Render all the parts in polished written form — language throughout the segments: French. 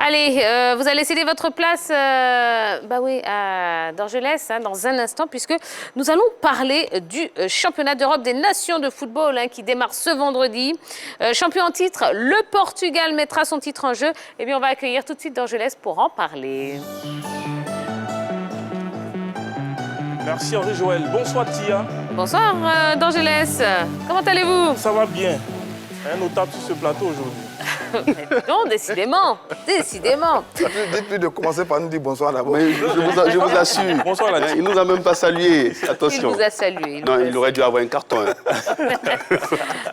Allez, vous allez céder votre place bah oui, à Dorgelès dans un instant, puisque nous allons parler du championnat d'Europe des nations de football qui démarre ce vendredi. Champion en titre, le Portugal mettra son titre en jeu. Eh bien, on va accueillir tout de suite Dorgelès pour en parler. Merci Henri-Joël. Bonsoir Tia. Bonsoir Dorgelès. Comment allez-vous? Ça va bien. Un notable sur ce plateau aujourd'hui. Non, décidément, décidément. Dites-lui de commencer par nous dire bonsoir d'abord. Je vous assure. Bonsoir la Il nous a même pas salué. Attention. Il vous a salué. Non, il aurait dû avoir un carton.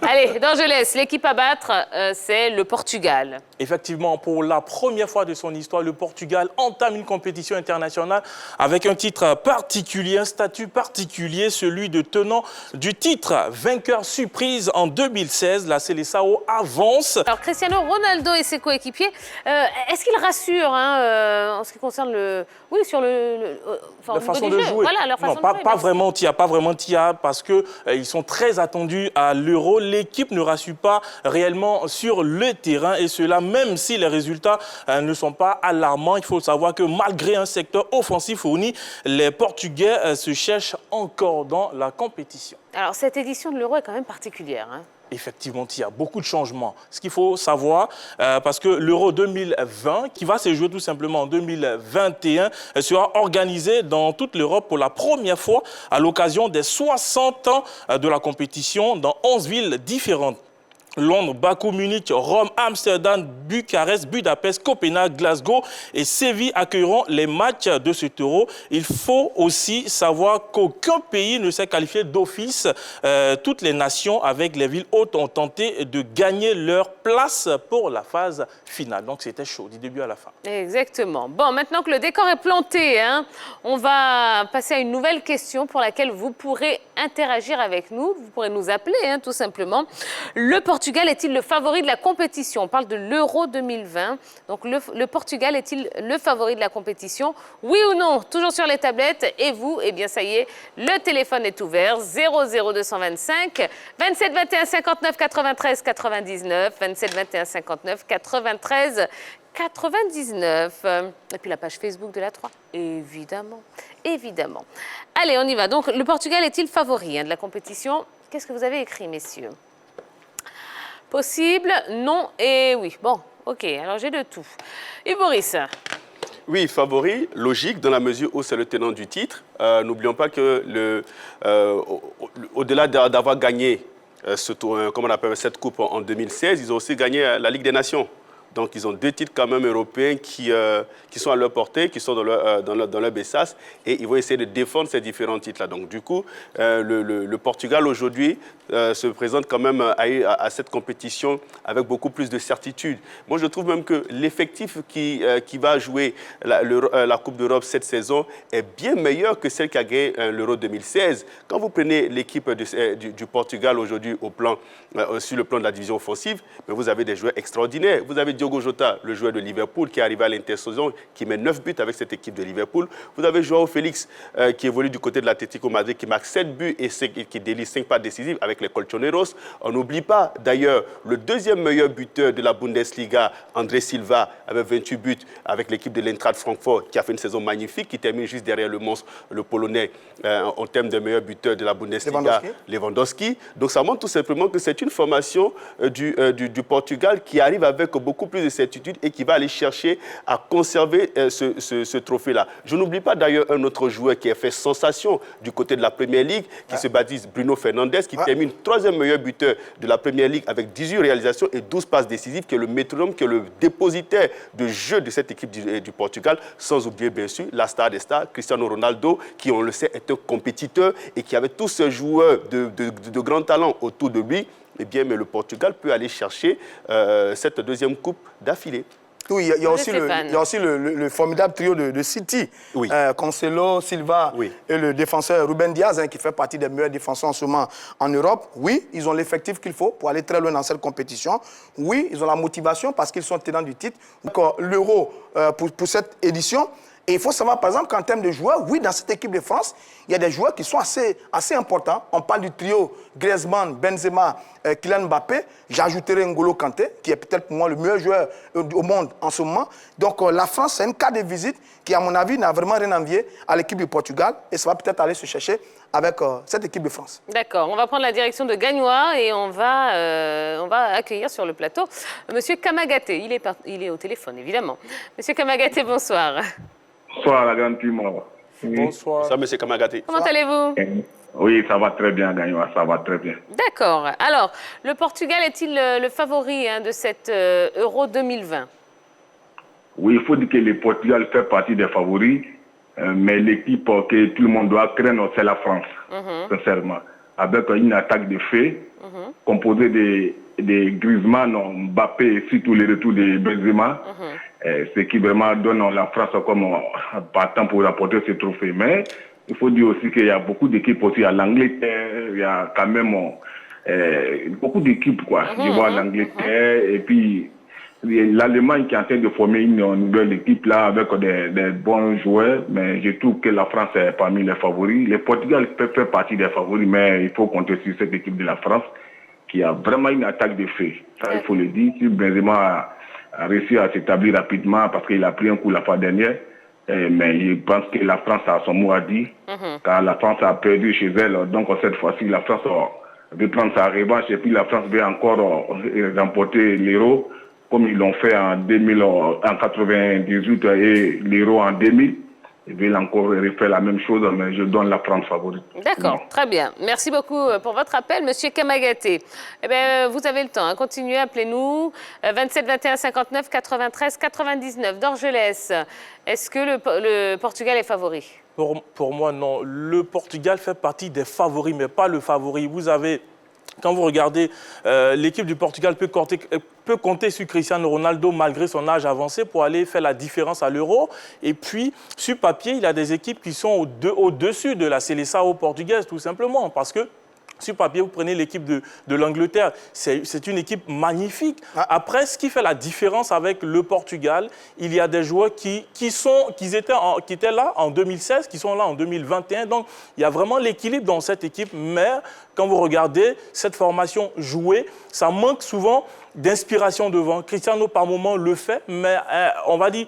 Allez, Dorgelès, l'équipe à battre, c'est le Portugal. Effectivement, pour la première fois de son histoire, le Portugal entame une compétition internationale avec un titre particulier, un statut particulier, celui de tenant du titre. Vainqueur surprise en 2016, la Seleção avance. Alors, Cristiano Ronaldo et ses coéquipiers, est-ce qu'ils rassurent en ce qui concerne le... Oui, sur la façon de jouer. Voilà, leur façon non, de jouer. Pas vraiment Tia, parce qu'ils sont très attendus à l'Euro. L'équipe ne rassure pas réellement sur le terrain, et cela même si les résultats ne sont pas alarmants. Il faut savoir que malgré un secteur offensif fourni, les Portugais se cherchent encore dans la compétition. Alors, cette édition de l'Euro est quand même particulière. Effectivement, il y a beaucoup de changements. Ce qu'il faut savoir, parce que l'Euro 2020, qui va se jouer tout simplement en 2021, sera organisé dans toute l'Europe pour la première fois à l'occasion des 60 ans de la compétition dans 11 villes différentes. Londres, Bakou, Munich, Rome, Amsterdam, Bucarest, Budapest, Copenhague, Glasgow et Séville accueilleront les matchs de ce Euro. Il faut aussi savoir qu'aucun pays ne s'est qualifié d'office. Toutes les nations avec les villes hôtes ont tenté de gagner leur place pour la phase finale. Donc c'était chaud du début à la fin. Exactement. Bon, maintenant que le décor est planté, on va passer à une nouvelle question pour laquelle vous pourrez interagir avec nous. Vous pourrez nous appeler, tout simplement. Le Portugal est-il le favori de la compétition? On parle de l'Euro 2020. Donc, le Portugal est-il le favori de la compétition? Oui ou non? Toujours sur les tablettes. Et vous? Eh bien, ça y est, le téléphone est ouvert. 00225 27 21 59 93 99 27 21 59 93 99. Et puis la page Facebook de la 3. Évidemment, évidemment. Allez, on y va. Donc, le Portugal est-il favori de la compétition? Qu'est-ce que vous avez écrit, messieurs? Possible, non et oui. Bon, ok, alors j'ai de tout. Et Boris? Oui, favori, logique, dans la mesure où c'est le tenant du titre. N'oublions pas que au-delà d'avoir gagné comment on appelle cette coupe en 2016, ils ont aussi gagné la Ligue des Nations. Donc, ils ont 2 titres quand même européens qui sont à leur portée, qui sont dans leur besace, et ils vont essayer de défendre ces différents titres-là. Donc, du coup, le Portugal aujourd'hui se présente quand même à cette compétition avec beaucoup plus de certitude. Moi, je trouve même que l'effectif qui va jouer la Coupe d'Europe cette saison est bien meilleur que celle qui a gagné l'Euro 2016. Quand vous prenez l'équipe du Portugal aujourd'hui sur le plan de la division offensive, mais vous avez des joueurs extraordinaires. Vous avez Diogo Jota, le joueur de Liverpool, qui est arrivé à l'intersaison, qui met 9 buts avec cette équipe de Liverpool. Vous avez Joao Félix, qui évolue du côté de l'Atlético Madrid, qui marque 7 buts et qui délivre 5 passes décisives avec les Colchoneros. On n'oublie pas, d'ailleurs, le deuxième meilleur buteur de la Bundesliga, André Silva, avec 28 buts avec l'équipe de l'Eintracht Francfort, qui a fait une saison magnifique, qui termine juste derrière le monstre, le Polonais, en termes de meilleur buteur de la Bundesliga, Lewandowski. Donc ça montre tout simplement que c'est une formation du Portugal qui arrive avec beaucoup plus de certitude et qui va aller chercher à conserver ce trophée-là. Je n'oublie pas d'ailleurs un autre joueur qui a fait sensation du côté de la Premier League, qui se baptise Bruno Fernandes, qui termine 3e meilleur buteur de la Premier League avec 18 réalisations et 12 passes décisives, qui est le métronome, qui est le dépositaire de jeu de cette équipe du Portugal, sans oublier bien sûr la star des stars, Cristiano Ronaldo, qui on le sait est un compétiteur et qui avait tous ces joueurs de grand talent autour de lui. Eh bien, mais le Portugal peut aller chercher cette 2e coupe d'affilée. Oui, il y a aussi le formidable trio de City. Oui. Cancelo, Silva et le défenseur Ruben Diaz, qui fait partie des meilleurs défenseurs en ce moment en Europe. Oui, ils ont l'effectif qu'il faut pour aller très loin dans cette compétition. Oui, ils ont la motivation parce qu'ils sont tenants du titre. Donc, l'Euro pour cette édition Et il faut savoir, par exemple, qu'en termes de joueurs, oui, dans cette équipe de France, il y a des joueurs qui sont assez importants. On parle du trio Griezmann, Benzema, Kylian Mbappé. J'ajouterai N'Golo Kanté, qui est peut-être pour moi le meilleur joueur au monde en ce moment. Donc la France, c'est une carte de visite qui, à mon avis, n'a vraiment rien envié à l'équipe du Portugal. Et ça va peut-être aller se chercher avec cette équipe de France. D'accord, on va prendre la direction de Gagnois et on va accueillir sur le plateau Monsieur Kamagaté. Il est au téléphone, évidemment. Monsieur Kamagaté, bonsoir. Bonsoir, la grande team. Bonsoir. Ça, M. Kamagaté. Comment allez-vous? Oui, ça va très bien, Gagnois, ça va très bien. D'accord. Alors, le Portugal est-il le favori de cette Euro 2020? Oui, il faut dire que le Portugal fait partie des favoris, mais l'équipe que tout le monde doit craindre, c'est la France, sincèrement. Avec une attaque de feu, composée de Griezmann, Mbappé et surtout les retours de Benzema, ce qui vraiment donne la France comme partant pour rapporter ce trophée. Mais il faut dire aussi qu'il y a beaucoup d'équipes aussi à l'Angleterre, il y a quand même beaucoup d'équipes, quoi. Je vois l'Angleterre et puis l'Allemagne qui est en train de former une nouvelle équipe là avec des bons joueurs, mais je trouve que la France est parmi les favoris. Le Portugal peut faire partie des favoris, mais il faut compter sur cette équipe de la France qui a vraiment une attaque de feu. Ça, il faut le dire. Si Benzema a réussi à s'établir rapidement parce qu'il a pris un coup la fois dernière, mais je pense que la France a son mot à dire, car la France a perdu chez elle. Donc cette fois-ci, la France veut prendre sa revanche et puis la France veut encore remporter l'Euro, comme ils l'ont fait en 98 et l'Euro en 2000. Ils veulent encore refaire la même chose, mais je donne la France favorite. D'accord, très bien. Merci beaucoup pour votre appel, Monsieur Kamagaté. Eh bien, vous avez le temps, continuez, appelez-nous. 27 21 59 93 99 d'Orgelès. Est-ce que le Portugal est favori? Pour moi, non. Le Portugal fait partie des favoris, mais pas le favori. Vous avez... Quand vous regardez, l'équipe du Portugal peut compter sur Cristiano Ronaldo malgré son âge avancé pour aller faire la différence à l'Euro. Et puis, sur papier, il y a des équipes qui sont au-dessus de la Seleção portugaise, tout simplement. Parce que, sur papier, vous prenez l'équipe de l'Angleterre, c'est une équipe magnifique. Après, ce qui fait la différence avec le Portugal, il y a des joueurs qui étaient là en 2016, qui sont là en 2021. Donc, il y a vraiment l'équilibre dans cette équipe. Mais quand vous regardez cette formation jouée, ça manque souvent d'inspiration devant. Cristiano, par moment, le fait, mais on va dire...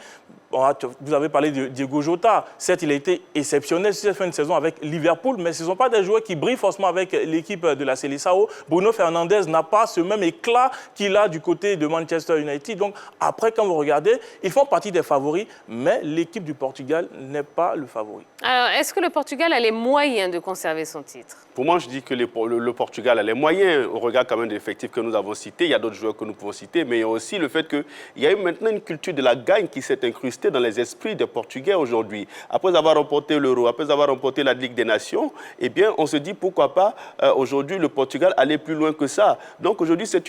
Vous avez parlé de Diego Jota. Certes, il a été exceptionnel sur cette fin de saison avec Liverpool, mais ce ne sont pas des joueurs qui brillent forcément avec l'équipe de la Seleção. Bruno Fernandes n'a pas ce même éclat qu'il a du côté de Manchester United. Donc, après, quand vous regardez, ils font partie des favoris, mais l'équipe du Portugal n'est pas le favori. Alors, est-ce que le Portugal a les moyens de conserver son titre? Pour moi, je dis que le Portugal a les moyens, au regard quand même de l'effectif que nous avons cité. Il y a d'autres joueurs que nous pouvons citer, mais il y a aussi le fait qu'il y a eu maintenant une culture de la gagne qui s'est incrustée dans les esprits des Portugais aujourd'hui. Après avoir remporté l'Euro, après avoir remporté la Ligue des Nations, eh bien, on se dit pourquoi pas aujourd'hui le Portugal aller plus loin que ça. Donc aujourd'hui, c'est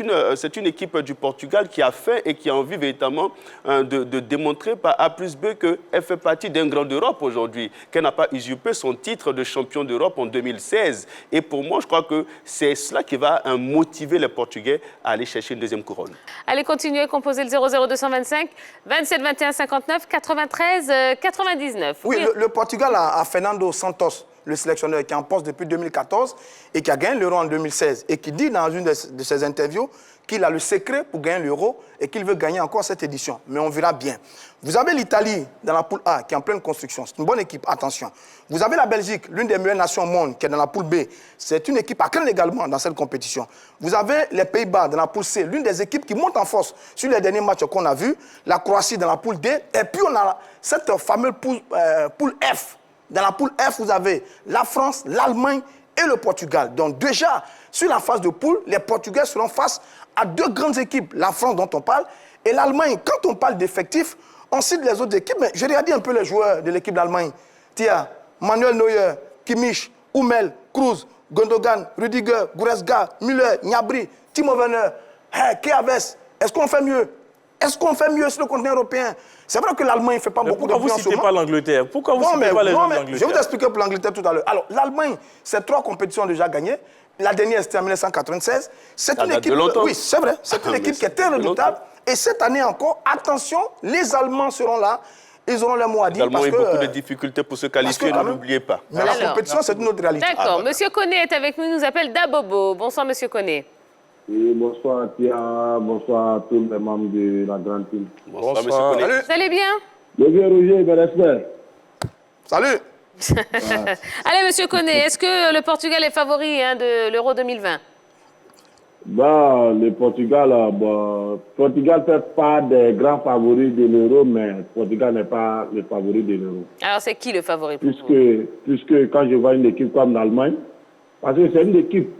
une équipe du Portugal qui a faim et qui a envie véritablement de démontrer par A plus B qu'elle fait partie d'un grand d'Europe aujourd'hui, qu'elle n'a pas usurpé son titre de champion d'Europe en 2016. Et pour moi, je crois que c'est cela qui va motiver les Portugais à aller chercher une deuxième couronne. Allez, continuez, composez le 00225 27 21 59 93 99. Oui, le Portugal a Fernando Santos, le sélectionneur qui est en poste depuis 2014 et qui a gagné l'Euro en 2016 et qui dit dans une de ses interviews qu'il a le secret pour gagner l'Euro et qu'il veut gagner encore cette édition. Mais on verra bien. Vous avez l'Italie dans la poule A qui est en pleine construction. C'est une bonne équipe, attention. Vous avez la Belgique, l'une des meilleures nations au monde, qui est dans la poule B. C'est une équipe à craindre également dans cette compétition. Vous avez les Pays-Bas dans la poule C, l'une des équipes qui monte en force sur les derniers matchs qu'on a vus. La Croatie dans la poule D. Et puis on a cette fameuse poule F. Dans la poule F, vous avez la France, l'Allemagne et le Portugal. Donc déjà, sur la phase de poule, les Portugais seront face à deux grandes équipes. La France dont on parle et l'Allemagne. Quand on parle d'effectifs, on cite les autres équipes, mais je regarde un peu les joueurs de l'équipe d'Allemagne. Tia, Manuel Neuer, Kimmich, Hummel, Kroos, Gundogan, Rüdiger, Goretzka, Müller, Gnabry, Timo Werner, Keaves. Est-ce qu'on fait mieux? Est-ce qu'on fait mieux sur le continent européen? C'est vrai que l'Allemagne ne fait pas beaucoup de bruit en ce moment. Pourquoi vous ne citez pas l'Angleterre? Pourquoi vous ne citez pas les joueurs d'Angleterre? Je vais vous expliquer pour l'Angleterre tout à l'heure. Alors, l'Allemagne, c'est 3 compétitions déjà gagnées. La dernière, c'était en 1996. C'est une équipe... Oui, c'est vrai. C'est une équipe qui est très redoutable. Et cette année encore, attention, les Allemands seront là. ils auront leur mot à dire. Également Parce eu que, beaucoup de difficultés pour se qualifier, quand ne même, l'oubliez pas. Mais la Alors, compétition, c'est une autre réalité. D'accord. Monsieur Koné est avec nous, il nous appelle Dabobo. Bonsoir, Monsieur Koné. Oui, bonsoir Tia, bonsoir à tous les membres de la grande team. Bonsoir, monsieur Salut. Koné. Vous allez bien? Le vieux Roger, mes respects. Salut. Allez, Monsieur Koné, est-ce que le Portugal est favori de l'Euro 2020? Bah, le Portugal, Portugal fait pas des grands favoris de l'euro, mais Portugal n'est pas le favori de l'euro. Alors, c'est qui le favori pour vous? Puisque quand je vois une équipe comme l'Allemagne, parce que c'est une équipe,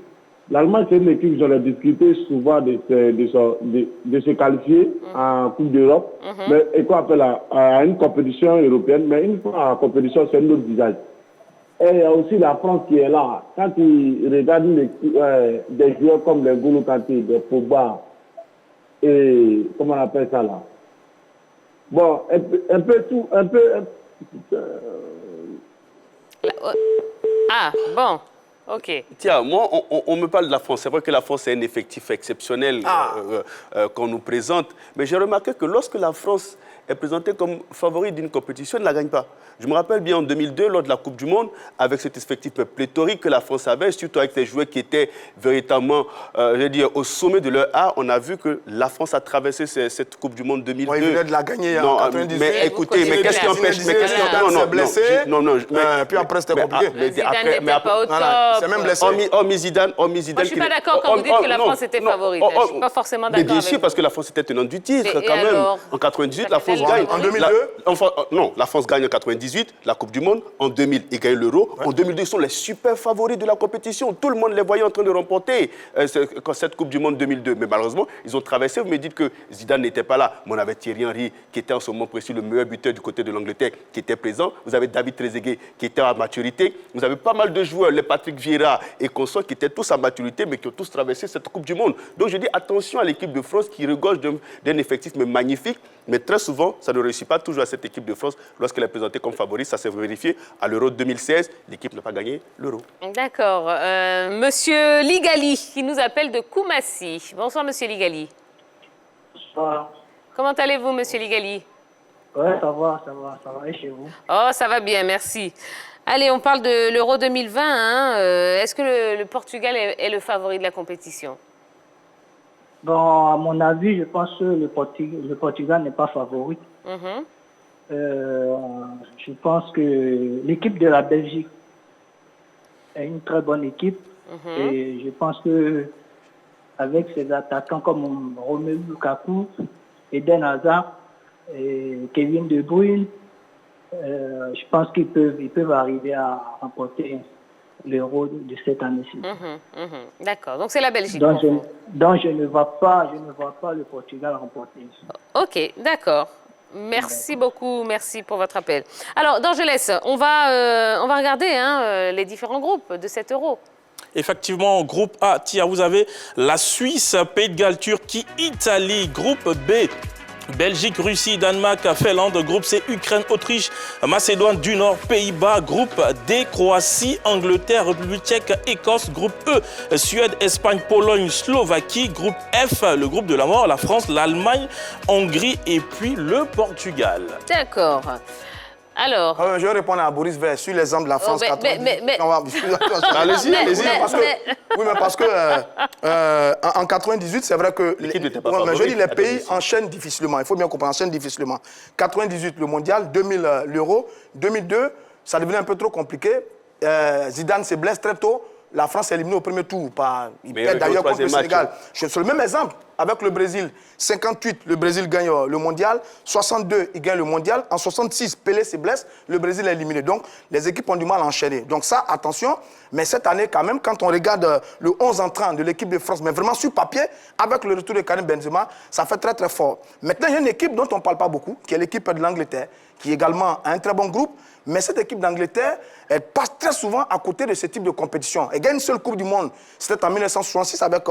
l'Allemagne c'est une équipe, j'en ai discuté souvent de se qualifier en Coupe d'Europe, mais et quoi appelle à une compétition européenne, mais une fois en compétition, c'est un autre visage. Et il y a aussi la France qui est là. Quand ils regardent des joueurs comme les N'Golo Kanté, des Pogba, et comment on appelle ça là? Bon, un peu tout, un peu... Ah, bon, ok. Tiens, moi, on me parle de la France. C'est vrai que la France est un effectif exceptionnel qu'on nous présente. Mais j'ai remarqué que lorsque la France est présentée comme favori d'une compétition, elle ne la gagne pas. Je me rappelle bien en 2002, lors de la Coupe du Monde, avec cet effectif pléthorique que la France avait, surtout avec les joueurs qui étaient véritablement, je veux dire, au sommet de leur art, on a vu que la France a traversé cette Coupe du Monde 2002. Ouais, il venait de la gagner en 98. Mais écoutez, mais qu'est-ce qui empêche? Puis après, c'était compliqué. Zidane n'était pas au top. C'est même blessé. Hormis Zidane. Moi, je ne suis pas d'accord quand vous dites que la France était favorite. Je ne suis pas forcément d'accord Mais bien avec sûr, vous. parce que la France était tenante du titre, Et quand même. alors? En 98, la France Elle gagne. En 2002? Non, la France gagne en 98, la Coupe du Monde. En 2000, ils gagnent l'Euro. En 2002, ils sont les super favoris de la compétition. Tout le monde les voyait en train de remporter cette Coupe du Monde 2002. Mais malheureusement, ils ont traversé. Vous me dites que Zidane n'était pas là. Mais on avait Thierry Henry, qui était en ce moment précis le meilleur buteur du côté de l'Angleterre, qui était présent. Vous avez David Trezeguet, qui était à maturité. Vous avez pas mal de joueurs, les Patrick Vieira et consorts, qui étaient tous à maturité, mais qui ont tous traversé cette Coupe du Monde. Donc je dis attention à l'équipe de France qui regorge d'un effectif mais magnifique. Mais très souvent, ça ne réussit pas toujours à cette équipe de France lorsqu'elle est présentée comme favorite. Ça s'est vérifié à l'Euro 2016. L'équipe n'a pas gagné l'Euro. D'accord. Monsieur Ligali, qui nous appelle de Koumassi. Bonsoir, Monsieur Ligali. Bonsoir. Comment allez-vous, Monsieur Ligali? Ouais, ça va, et chez vous? Oh, ça va bien, merci. Allez, on parle de l'Euro 2020. Est-ce que le Portugal est le favori de la compétition? Bon, à mon avis, je pense que le Portugal n'est pas favori. Je pense que l'équipe de la Belgique est une très bonne équipe. Et je pense que avec ses attaquants comme Romelu Lukaku, Eden Hazard et Kevin De Bruyne, je pense qu'ils peuvent arriver à remporter l'Euro de cette année-ci. D'accord, donc c'est la Belgique. Donc je ne vois pas le Portugal remporter. Ok, d'accord. Merci beaucoup, merci pour votre appel. Alors, D'Angeles, on va regarder les différents groupes de cet Euro. Effectivement, groupe A, Tia, vous avez la Suisse, Pays de Galles, Turquie, Italie. Groupe B, Belgique, Russie, Danemark, Finlande. Groupe C, Ukraine, Autriche, Macédoine du Nord, Pays-Bas. Groupe D, Croatie, Angleterre, République tchèque, Écosse. Groupe E, Suède, Espagne, Pologne, Slovaquie. Groupe F, le groupe de la mort, la France, l'Allemagne, Hongrie et puis le Portugal. D'accord. Alors... je vais répondre à Boris Ver sur l'exemple de la France. Allez-y. Oui, mais parce que en 98, c'est vrai que... je dis les pays enchaînent difficilement. Il faut bien comprendre, enchaînent difficilement. 98, le mondial. 2000, l'Euro. 2002, ça devenait un peu trop compliqué. Zidane se blesse très tôt. La France est éliminée au premier tour. Il perd d'ailleurs contre le Sénégal. C'est le même exemple avec le Brésil. 58, le Brésil gagne le mondial. 62, il gagne le mondial. En 66, Pelé se blesse. Le Brésil est éliminé. Donc, les équipes ont du mal à enchaîner. Donc ça, attention. Mais cette année, quand même, quand on regarde le 11 entrant de l'équipe de France, mais vraiment sur papier, avec le retour de Karim Benzema, ça fait très, très fort. Maintenant, il y a une équipe dont on ne parle pas beaucoup, qui est l'équipe de l'Angleterre, qui également a un très bon groupe. Mais cette équipe d'Angleterre, elle passe très souvent à côté de ce type de compétition. Elle gagne une seule Coupe du Monde. C'était en 1966 avec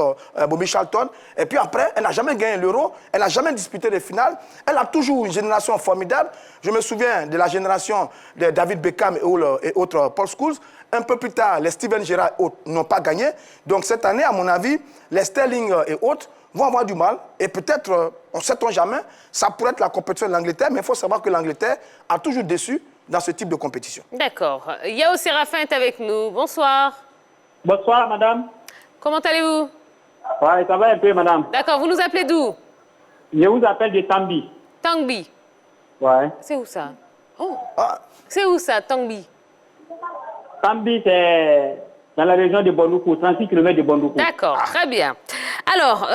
Bobby Charlton. Et puis après, elle n'a jamais gagné l'Euro. Elle n'a jamais disputé de finale. Elle a toujours une génération formidable. Je me souviens de la génération de David Beckham et autres Paul Scholes. Un peu plus tard, les Steven Gerrard et autres n'ont pas gagné. Donc cette année, à mon avis, les Sterling et autres vont avoir du mal. Et peut-être, on ne sait-on jamais, ça pourrait être la compétition de l'Angleterre, mais il faut savoir que l'Angleterre a toujours déçu dans ce type de compétition. D'accord. Yao Séraphin est avec nous. Bonsoir. Bonsoir, madame. Comment allez-vous? Ouais, ça va un peu, madame. D'accord. Vous nous appelez d'où? Je vous appelle de Tambi. Tangbi. Ouais. C'est où ça? Oh. Ah, C'est où ça, Tangbi? Tambi, c'est dans la région de Bondoukou, 36 km de Bondoukou. D'accord, très bien. Alors,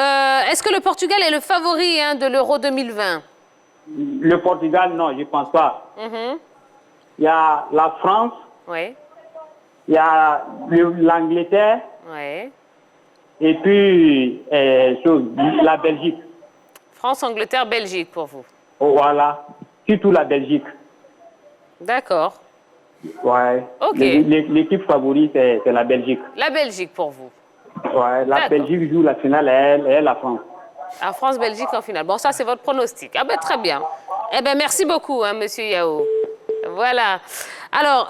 est-ce que le Portugal est le favori de l'Euro 2020? Le Portugal, non, je ne pense pas. Mhm. Il y a la France, Oui, il y a l'Angleterre, oui. et puis la Belgique. France, Angleterre, Belgique pour vous. Oh, voilà, surtout la Belgique. D'accord. Ouais. Ok. L'équipe favorite, c'est la Belgique. La Belgique pour vous. Ouais, la D'accord. Belgique joue la finale et la France. Ah, France-Belgique en finale. Bon, ça, c'est votre pronostic. Ah ben, très bien. Eh bien, merci beaucoup, monsieur Yao. Voilà. Alors,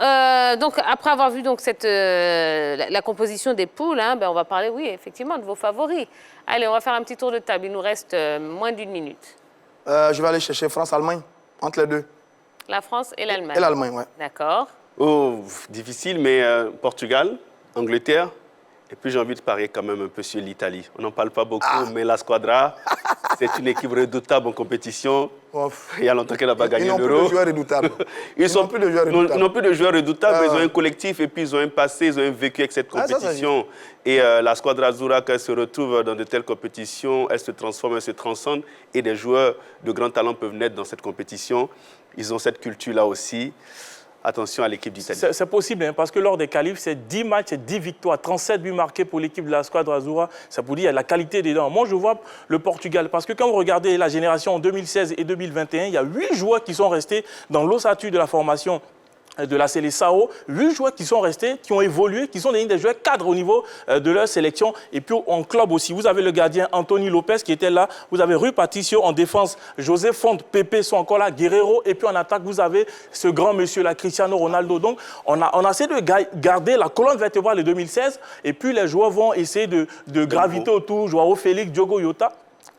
donc, après avoir vu donc, la composition des poules, ben, on va parler, oui, effectivement, de vos favoris. Allez, on va faire un petit tour de table. Il nous reste moins d'une minute. je vais aller chercher France-Allemagne, entre les deux. La France et l'Allemagne. Et l'Allemagne, oui. D'accord. Oh, difficile, mais Portugal, Angleterre, et puis j'ai envie de parier quand même un peu sur l'Italie. On n'en parle pas beaucoup, mais la Squadra, c'est une équipe redoutable en compétition. Il y a longtemps qu'elle n'a pas gagné l'Euro. Ils n'ont plus de joueurs redoutables. Ils n'ont plus de joueurs redoutables. Ils n'ont plus de joueurs redoutables, mais ils ont un collectif et puis ils ont un passé, ils ont un vécu avec cette compétition. Et la Squadra Azzurra, quand elle se retrouve dans de telles compétitions, elle se transforme, elle se transcende. Et des joueurs de grand talent peuvent naître dans cette compétition. Ils ont cette culture-là aussi. Attention à l'équipe d'Italie. C'est possible, parce que lors des qualifs, c'est 10 matchs, c'est 10 victoires, 37 buts marqués pour l'équipe de la Squadra Azzurra. Ça pour dire qu'il y a la qualité dedans. Moi, je vois le Portugal, parce que quand vous regardez la génération en 2016 et 2021, il y a 8 joueurs qui sont restés dans l'ossature de la formation de la Seleção, 8 joueurs qui sont restés, qui ont évolué, qui sont des joueurs cadres au niveau de leur sélection. Et puis en club aussi, vous avez le gardien Anthony Lopez qui était là, vous avez Rui Patricio en défense, José Fonte, Pepe sont encore là, Guerrero, et puis en attaque, vous avez ce grand monsieur là, Cristiano Ronaldo. Donc on a essayé de garder la colonne vertébrale de 2016, et puis les joueurs vont essayer de graviter autour, Joao Félix, Diogo Jota.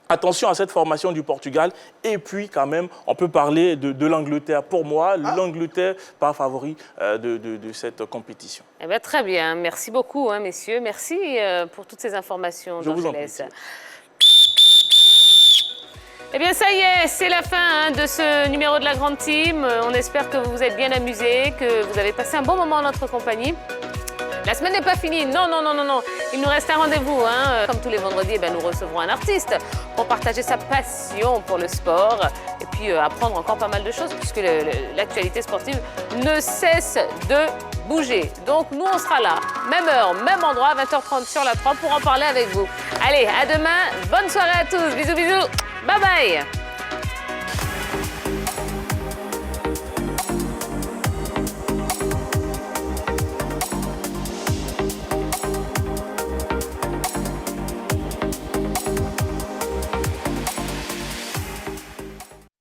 Attention à cette formation du Portugal. Et puis, quand même, on peut parler de l'Angleterre. Pour moi, l'Angleterre pas favori de cette compétition. Eh bien, très bien. Merci beaucoup, messieurs. Merci pour toutes ces informations. Je vous en prie. Eh bien, ça y est, c'est la fin de ce numéro de la Grande Team. On espère que vous vous êtes bien amusés, que vous avez passé un bon moment en notre compagnie. La semaine n'est pas finie, non. Il nous reste un rendez-vous. Comme tous les vendredis, nous recevrons un artiste pour partager sa passion pour le sport et puis apprendre encore pas mal de choses puisque l'actualité sportive ne cesse de bouger. Donc nous, on sera là, même heure, même endroit, 20h30 sur la 3 pour en parler avec vous. Allez, à demain, bonne soirée à tous, bisous, bisous, bye bye.